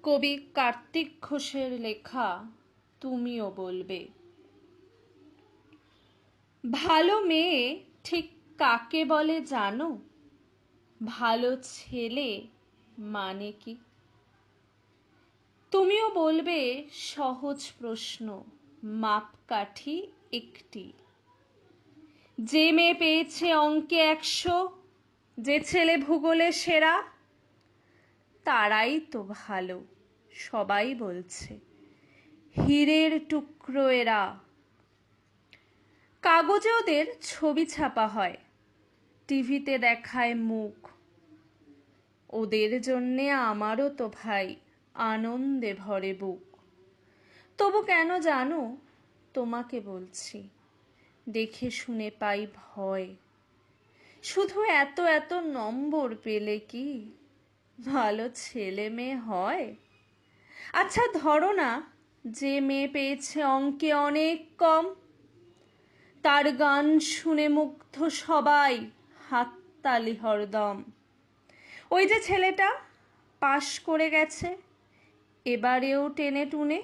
কবি কার্তিক ঘোষের লেখা তুমিও বলবে। ভালো মেয়ে ঠিক কাকে বলে জানো? ভালো ছেলে মানে কি? তুমিও বলবে সহজ প্রশ্ন, মাপকাঠি একটি। যে মেয়ে পেয়েছে অঙ্কে 100, যে ছেলে ভূগোলে সেরা, তারাই তো ভালো, সবাই বলছে। হীরের টুকরো এরা। কাগজে ওদের ছবি ছাপা হয়, টিভিতে দেখায় মুখ। ওদের জন্যে আমারও তো ভাই আনন্দে ভরে বুক। তবু কেন জানো তোমাকে বলছি, দেখে শুনে পাই ভয়। শুধু এত এত নম্বর পেলে কি ভালো ছেলে মেয়ে হয়? আচ্ছা ধরো না, যে মেয়ে পেয়েছে অঙ্কে অনেক কম, তার গান শুনে মুগ্ধ সবাই, হাততালি হরদম। ওই যে ছেলেটা পাশ করে গেছে, এবারেও টেনে টুনে,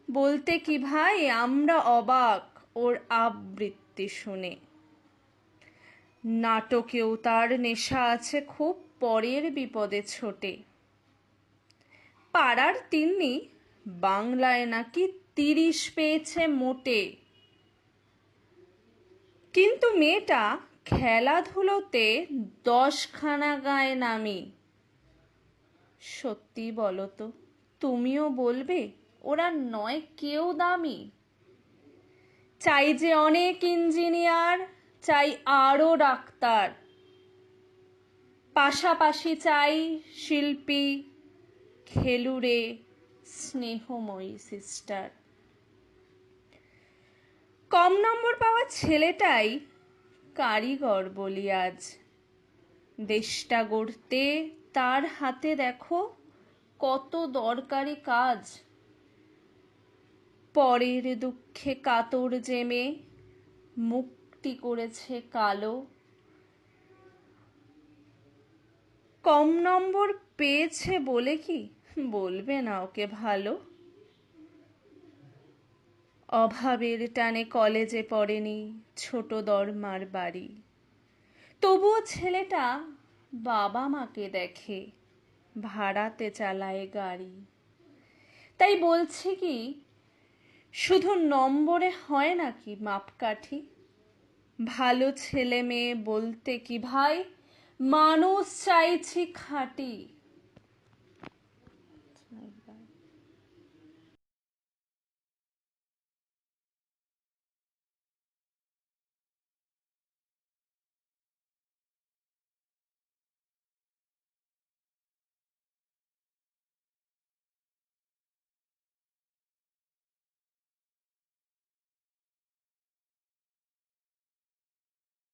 বলতে কি ভাই আমরা অবাক ওর আবৃত্তি শুনে। নাটকেও তার নেশা আছে খুব, পরের বিপদে ছোটে। পাড়ার তিন্নি বাংলায় নাকি 30 পেয়েছে মোটে। কিন্তু মেয়েটা খেলাধুলোতে 10খানা গায়ে নামি। সত্যি বলো তো, তুমিও বলবে ওরা নয় কেউ দামি? চাই যে অনেক ইঞ্জিনিয়ার, চাই আরো ডাক্তার, পাশাপাশি চাই শিল্পী, খেলুড়ে, স্নেহময়ী সিস্টার। কম নম্বর পাওয়া ছেলেটাই কারিগর বলি আজ। দেশটা গড়তে তার হাতে দেখো কত দরকারি কাজ। পরের দুঃখে কাতর জেমে মুখটি করেছে কালো। কম নম্বর পেয়েছে বলে কি বলবে না ওকে ভালো? অভাবের টানে কলেজে পড়েনি, ছোট দরমার বাড়ি। তবুও ছেলেটা বাবা মাকে দেখে, ভাড়াতে চালায় গাড়ি। তাই বলছি কি, শুধু নম্বরে হয় নাকি মাপকাঠি? ভালো ছেলে মেয়ে বলতে কি ভাই মানুষ চাইছি খাঁটি।